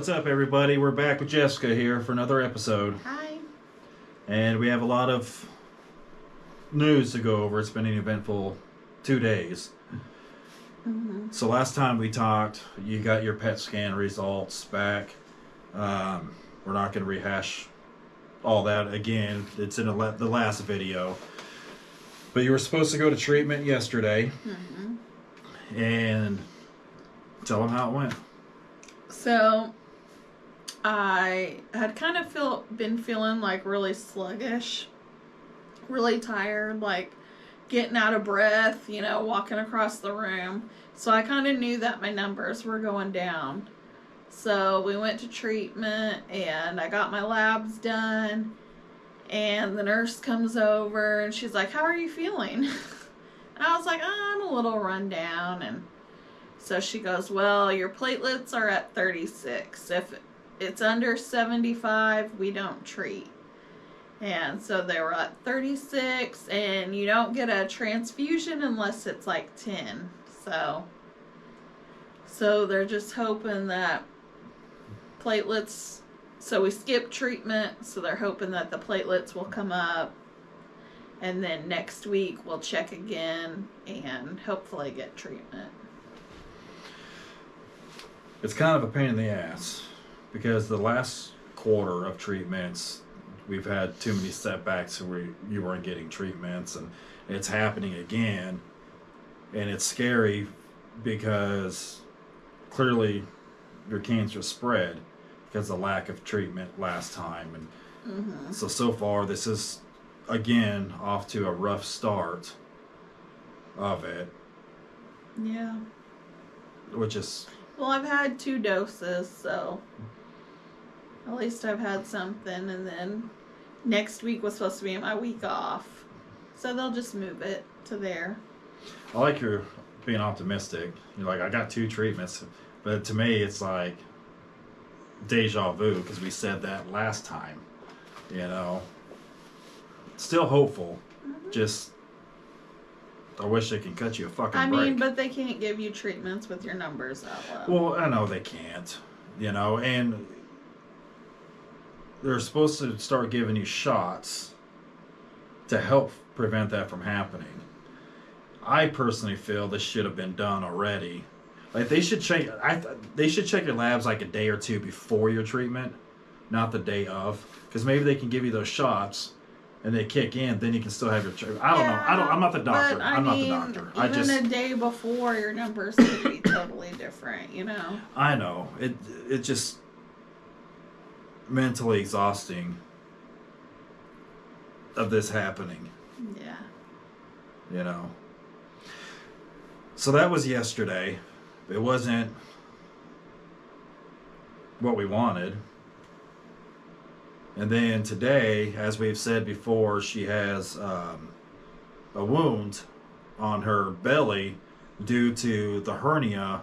what's up, everybody? We're back with Jessica here for another episode. Hi. And we have a lot of news to go over. It's been an eventful 2 days. Mm-hmm. So last time we talked, you got your PET scan results back. We're not going to rehash all that again. It's in the last video. But you were supposed to go to treatment yesterday. Mm-hmm. And tell them how it went. So, I had kind of been feeling like really sluggish, really tired, like getting out of breath, walking across the room. So I kind of knew that my numbers were going down. So we went to treatment and I got my labs done. And the nurse comes over and she's like, "How are you feeling?" And I was like, "I'm a little run down." And so she goes, "Well, your platelets are at 36. If it's under 75, we don't treat." And so they were at 36, and you don't get a transfusion unless it's like 10. So they're just hoping that platelets, so we skipped treatment, so they're hoping that the platelets will come up. And then next week we'll check again and hopefully get treatment. It's kind of a pain in the ass because the last quarter of treatments, we've had too many setbacks where you weren't getting treatments, and it's happening again. And it's scary because clearly your cancer spread because of the lack of treatment last time. And so far, this is, again, off to a rough start of it. Yeah. Which is... Well, I've had 2 doses, so at least I've had something. And then next week was supposed to be my week off, so they'll just move it to there. I like your being optimistic. You're like, I got 2 treatments, but to me, it's like deja vu because we said that last time. Still hopeful. Just, I wish they could cut you a fucking break. But they can't give you treatments with your numbers that low. Well, I know they can't, and they're supposed to start giving you shots to help prevent that from happening. I personally feel this should have been done already. Like, they should check your labs like a day or 2 before your treatment, not the day of, because maybe they can give you those shots and they kick in, then you can still have your treatment. I don't know. I'm not the doctor. I'm not the doctor. Even a day before, your numbers could be totally different, I know. It just mentally exhausting of this happening. Yeah. So that was yesterday. It wasn't what we wanted. And then today, as we've said before, she has a wound on her belly due to the hernia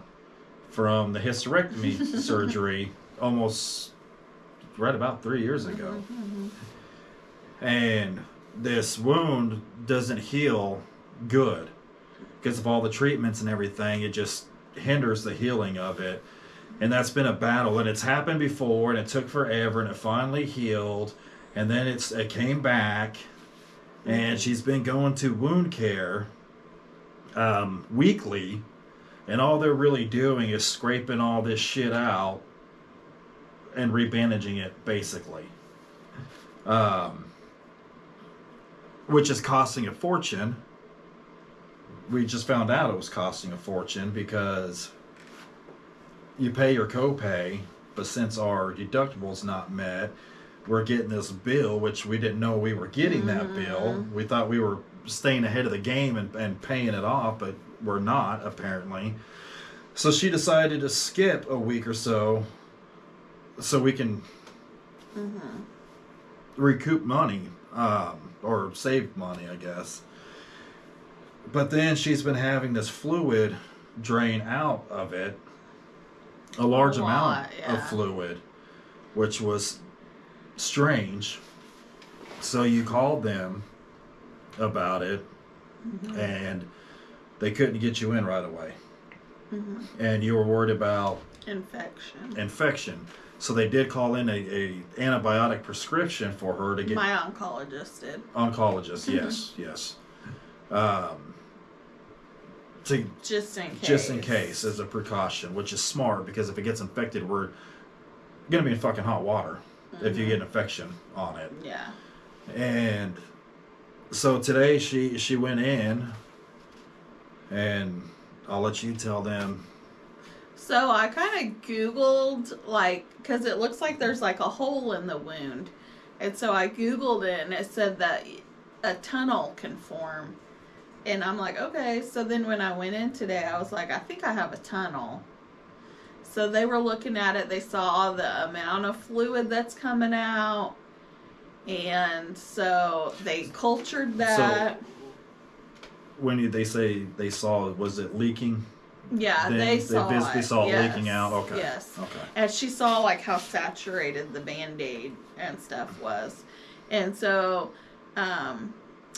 from the hysterectomy surgery almost right about 3 years ago. And this wound doesn't heal good because of all the treatments and everything. It just hinders the healing of it. And that's been a battle, and it's happened before, and it took forever, and it finally healed, and then it came back, and she's been going to wound care weekly, and all they're really doing is scraping all this shit out and rebandaging it, basically, which is costing a fortune. We just found out it was costing a fortune because you pay your copay, but since our deductible's not met, we're getting this bill, which we didn't know we were getting that bill. We thought we were staying ahead of the game and paying it off, but we're not, apparently. So she decided to skip a week or so we can recoup money, or save money, I guess. But then she's been having this fluid drain out of it, a large amount of fluid, which was strange. So you called them about it, and they couldn't get you in right away. And you were worried about infection. So they did call in a antibiotic prescription for her to get. My oncologist did. Oncologist, yes. To Just in case. Just in case, as a precaution, which is smart because if it gets infected, we're gonna be in fucking hot water if you get an infection on it. Yeah. And so today she went in, and I'll let you tell them. So I kind of Googled, like, because it looks like there's like a hole in the wound. And so I Googled it and it said that a tunnel can form. And I'm like, okay. So then when I went in today, I was like, I think I have a tunnel. So they were looking at it. They saw the amount of fluid that's coming out. And so they cultured that. So when they say they saw, was it leaking? Yeah, Then they saw visibly it. saw it Yes. leaking out. Okay. Yes. Okay. And she saw like how saturated the Band-Aid and stuff was. And so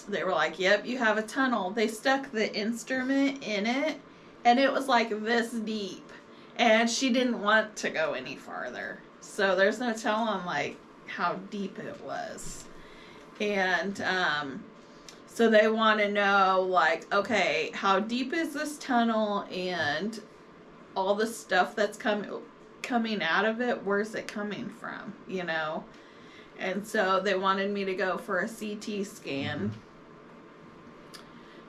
they were like, yep, you have a tunnel. They stuck the instrument in it and it was like this deep. And she didn't want to go any farther. So there's no telling like how deep it was. And so they want to know, like, okay, how deep is this tunnel and all the stuff that's coming out of it, where's it coming from, you know? And so they wanted me to go for a CT scan.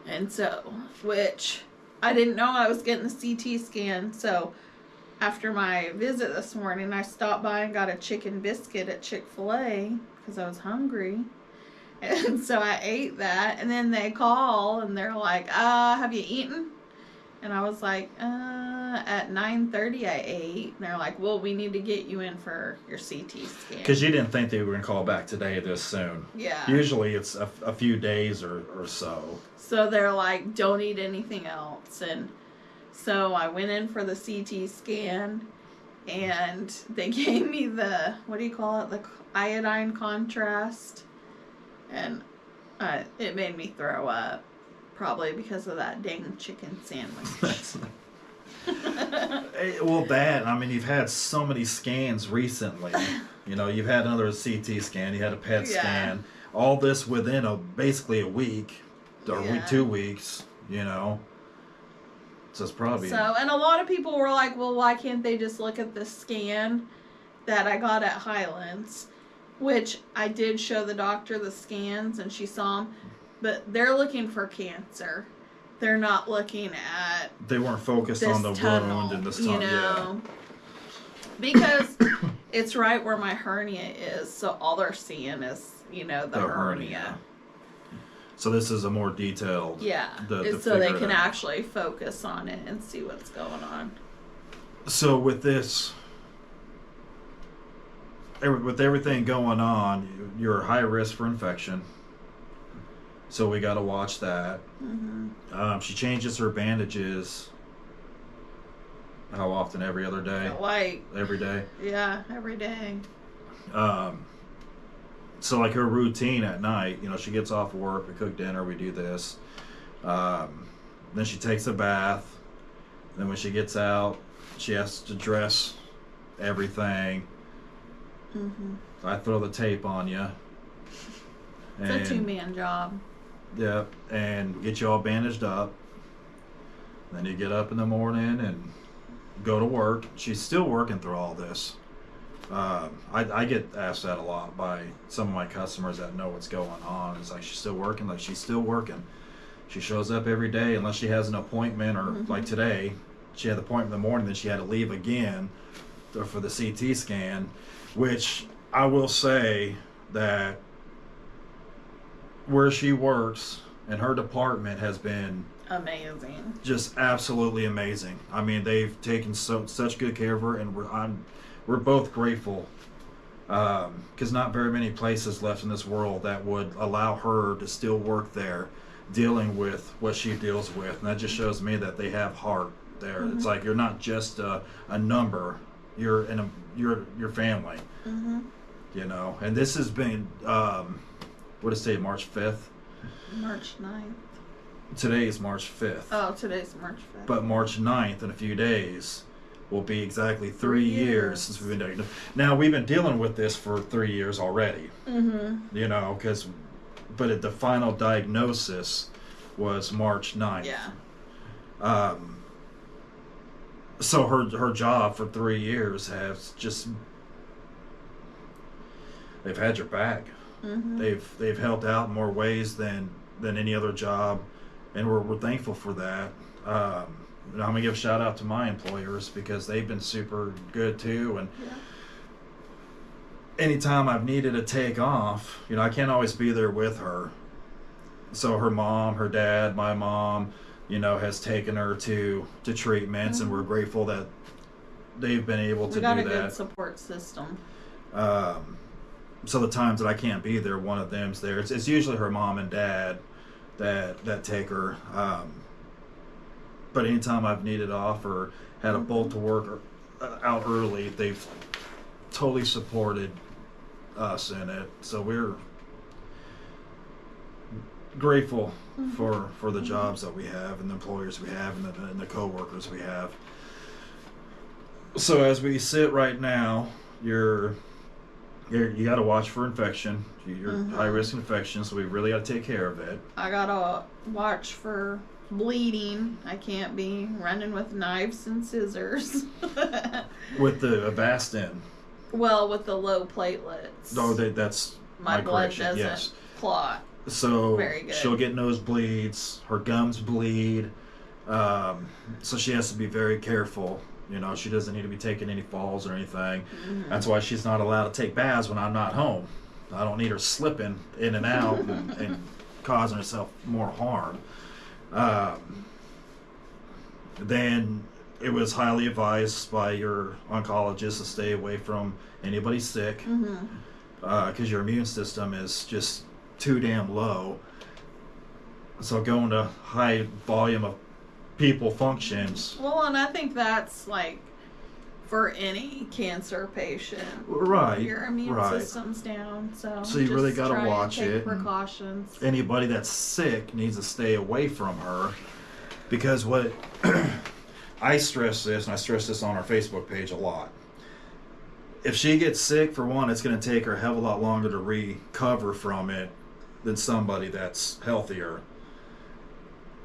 And so, which I didn't know I was getting the CT scan. So after my visit this morning, I stopped by and got a chicken biscuit at Chick-fil-A because I was hungry. And so I ate that, and then they call, and they're like, have you eaten? And I was like, at 9:30 I ate. And they're like, well, we need to get you in for your CT scan. Because you didn't think they were going to call back today this soon. Yeah. Usually it's a few days or so. So they're like, don't eat anything else. And so I went in for the CT scan, and they gave me the, what do you call it, the iodine contrast. And it made me throw up, probably because of that dang chicken sandwich. Well, I mean, you've had so many scans recently. You know, you've had another CT scan, you had a PET scan. All this within basically a week, or 2 weeks, you know. So it's probably... So, and a lot of people were like, well, why can't they just look at the scan that I got at Highlands? Which I did show the doctor the scans and she saw them, but they're looking for cancer. They're not looking at. They weren't focused on the wound and the stomach. You know, because it's right where my hernia is, so all they're seeing is, you know, the hernia. So this is a more detailed. Yeah, so they can actually focus on it and see what's going on. So with this. With everything going on, you're high risk for infection. So we got to watch that. Mm-hmm. She changes her bandages. How often? Every other day? Like. Every day? Yeah, every day. So like her routine at night, you know, she gets off work, we cook dinner, we do this. Then she takes a bath. Then when she gets out, she has to dress everything. Mm-hmm. I throw the tape on you. It's a 2-man job. Yeah, and get you all bandaged up. Then you get up in the morning and go to work. She's still working through all this. I get asked that a lot by some of my customers that know what's going on. It's like, she's still working? Like, she's still working. She shows up every day unless she has an appointment, or like today, she had the appointment in the morning, then she had to leave again for the CT scan. Which I will say that where she works and her department has been amazing, just absolutely amazing. I mean, they've taken such good care of her, and we're both grateful because not very many places left in this world that would allow her to still work there, dealing with what she deals with, and that just shows me that they have heart there. Mm-hmm. It's like you're not just a number. You're your family, you know. And this has been, what is today, March 5th? March 9th. Today is March 5th. Oh, today's March 5th. But March 9th, in a few days, will be exactly 3 3 years years. since we've been doing it. Now, we've been dealing with this for 3 years already, Mm-hmm. you know, but the final diagnosis was March 9th. Yeah. So her job for 3 years has just, they've had your back. Mm-hmm. They've helped out in more ways than any other job, and we're thankful for that. And I'm gonna give a shout out to my employers because they've been super good too. And Yeah. anytime I've needed to take off, you know, I can't always be there with her. So her mom, her dad, my mom, you know, has taken her to treatments, and we're grateful that they've been able to We got do a that. good support system. So the times that I can't be there, one of them's there. It's usually her mom and dad that take her. But anytime I've needed off or had a bolt to work or, out early, they've totally supported us in it. So we're grateful for the jobs that we have and the employers we have and the co-workers we have. So as we sit right now, you got to watch for infection. You're high risk infection, so we really got to take care of it. I gotta watch for bleeding. I can't be running with knives and scissors. With the Avastin, Well, with the low platelets. oh, that's my blood correction. doesn't Yes. clot. So Very good. she'll get nosebleeds. Her gums bleed. So she has to be very careful. You know, she doesn't need to be taking any falls or anything. That's why she's not allowed to take baths when I'm not home. I don't need her slipping in and out and causing herself more harm. Then it was highly advised by your oncologist to stay away from anybody sick because your immune system is just too damn low. So going to high volume of people functions. Well, and I think that's like for any cancer patient. Right. Your immune right. system's down, so you really just gotta try and watch take it and- precautions. Anybody that's sick needs to stay away from her because what I stress this, and I stress this on our Facebook page a lot. If she gets sick, for one, it's going to take her a hell of a lot longer to recover from it than somebody that's healthier.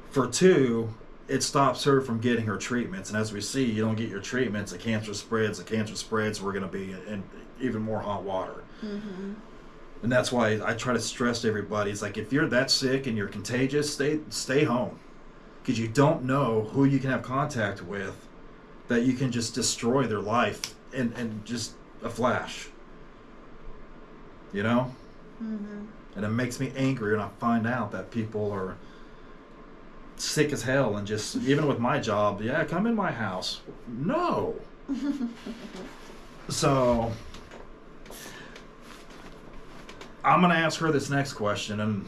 For two, it stops her from getting her treatments, and as we see, you don't get your treatments, the cancer spreads, we're going to be in even more hot water. And that's why I try to stress to everybody, it's like, if you're that sick and you're contagious, stay home. Because you don't know who you can have contact with that you can just destroy their life in just a flash. You know? And it makes me angry when I find out that people are sick as hell and just, even with my job, yeah, come in my house. No. So I'm going to ask her this next question, and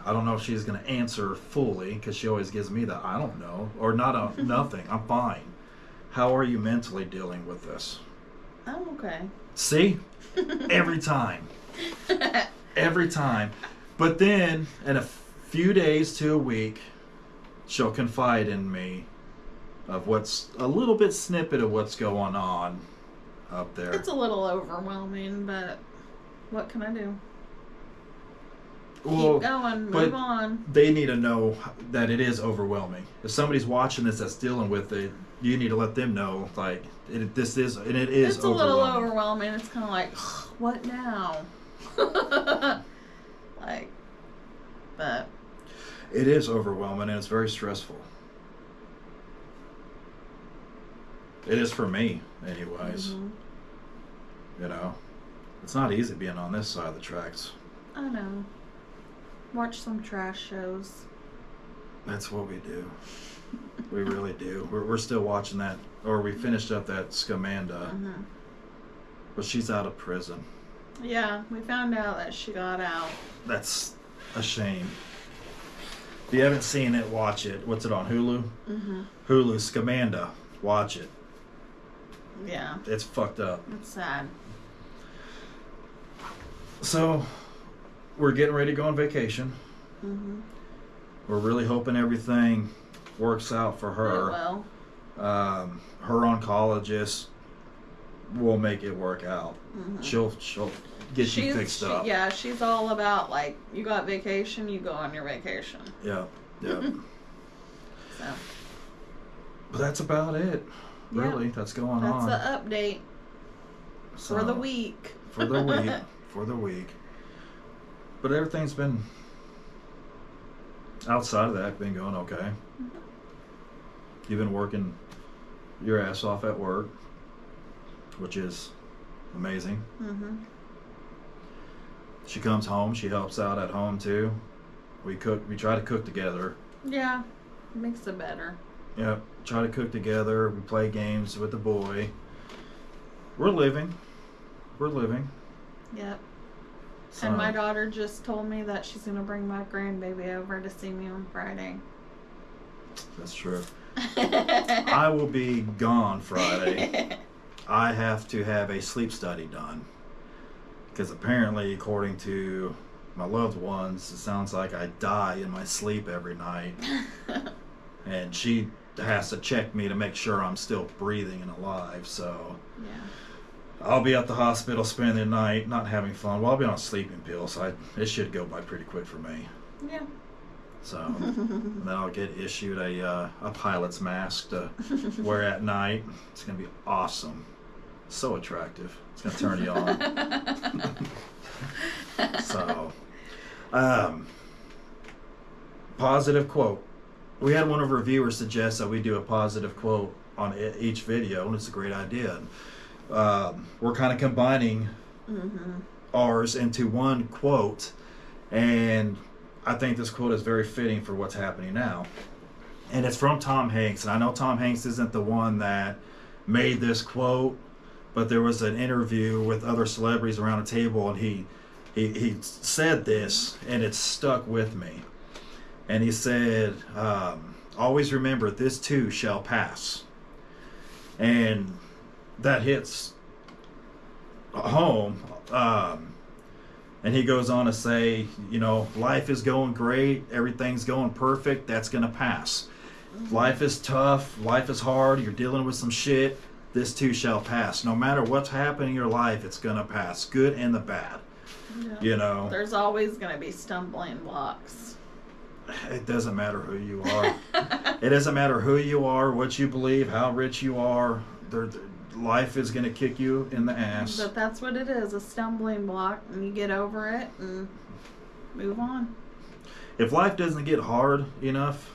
I don't know if she's going to answer fully because she always gives me the I don't know or nothing. I'm fine. How are you mentally dealing with this? I'm okay. See? Every time. Every time. But then, in a few days to a week, she'll confide in me of what's a little bit snippet of what's going on up there. It's a little overwhelming, but what can I do? Well, Keep going, but move on. they need to know that it is overwhelming. If somebody's watching this that's dealing with it, you need to let them know, like, it is It's a overwhelming. little overwhelming. It's kind of like, what now? Like, but It is overwhelming and it's very stressful. It is for me, anyways. You know, it's not easy being on this side of the tracks. I know. Watch some trash shows. That's what we do. We really do. We're still watching that, or we finished up that Scamanda, but she's out of prison. Yeah, we found out that she got out. That's a shame. If you haven't seen it, watch it. What's it on, Hulu? Hulu, Scamanda. Watch it. Yeah, It's fucked up. it's sad. So, we're getting ready to go on vacation. We're really hoping everything works out for It her. will. Her oncologist will make it work out. Mhm. She'll get you fixed up. Yeah, she's all about like, you got vacation, you go on your vacation. Yeah. So But that's about it. Yeah. Really, that's going that's on. the update for the So, week. For the week. For the week. But everything's been outside of that been going okay. Mm-hmm. You've been working your ass off at work, which is amazing. Mm-hmm. She comes home, she helps out at home too. We try to cook together. Yeah, makes it better. Yep, try to cook together. We play games with the boy. We're living. Yep. So, And my daughter just told me that she's gonna bring my grandbaby over to see me on Friday. That's true. I will be gone Friday. I have to have a sleep study done. Because apparently, according to my loved ones, it sounds like I die in my sleep every night. And she has to check me to make sure I'm still breathing and alive. So Yeah. I'll be at the hospital spending the night, not having fun. Well, I'll be on a sleeping pill, so it should go by pretty quick for me. Yeah. So and then I'll get issued a pilot's mask to wear at night. It's gonna be awesome. So attractive. It's gonna turn you on. So, positive quote. We had one of our viewers suggest that we do a positive quote on each video, and it's a great idea. We're kind of combining Mm-hmm. ours into one quote, and I think this quote is very fitting for what's happening now. And it's from Tom Hanks, and I know Tom Hanks isn't the one that made this quote, but there was an interview with other celebrities around a table, and he said this, and it stuck with me. And he said, always remember, this too shall pass. And that hits home. And he goes on to say, life is going great, everything's going perfect, that's going to pass. Life is tough, life is hard, you're dealing with some shit, this too shall pass. No matter what's happening in your life, it's going to pass, good and the bad. Yeah. There's always going to be stumbling blocks. It doesn't matter who you are. It doesn't matter who you are, what you believe, how rich you are. Life is going to kick you in the ass. But that's what it is, a stumbling block, and you get over it and move on. If life doesn't get hard enough,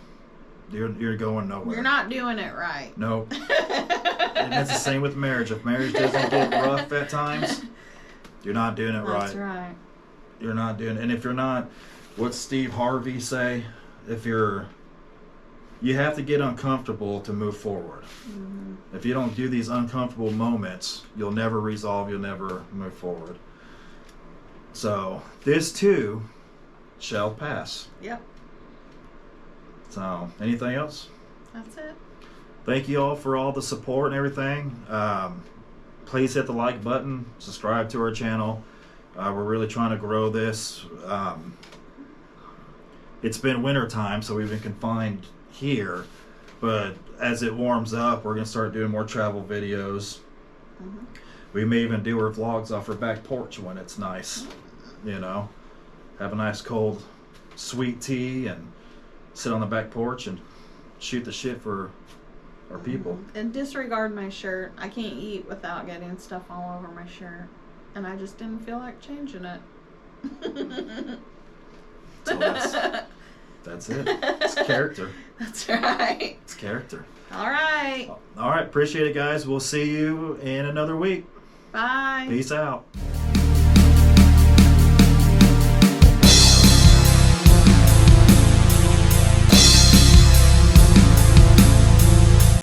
you're going nowhere. You're not doing it right. Nope. And it's the same with marriage. If marriage doesn't get rough at times, you're not doing it right. That's right. You're not doing it. And if you're not, what's Steve Harvey say? You have to get uncomfortable to move forward. Mm-hmm. If you don't do these uncomfortable moments, you'll never resolve, you'll never move forward. So, this too shall pass. Yep. So, anything else? That's it. Thank you all for all the support and everything. Please hit the like button, subscribe to our channel. We're really trying to grow this. It's been winter time, so we've been confined here, but as it warms up, we're going to start doing more travel videos. Mm-hmm. We may even do our vlogs off our back porch when it's nice. Have a nice cold sweet tea and sit on the back porch and shoot the shit for our people. And disregard my shirt. I can't eat without getting stuff all over my shirt, and I just didn't feel like changing it. So that's it. It's character. That's right. It's character. All right. All right. Appreciate it, guys. We'll see you in another week. Bye. Peace out.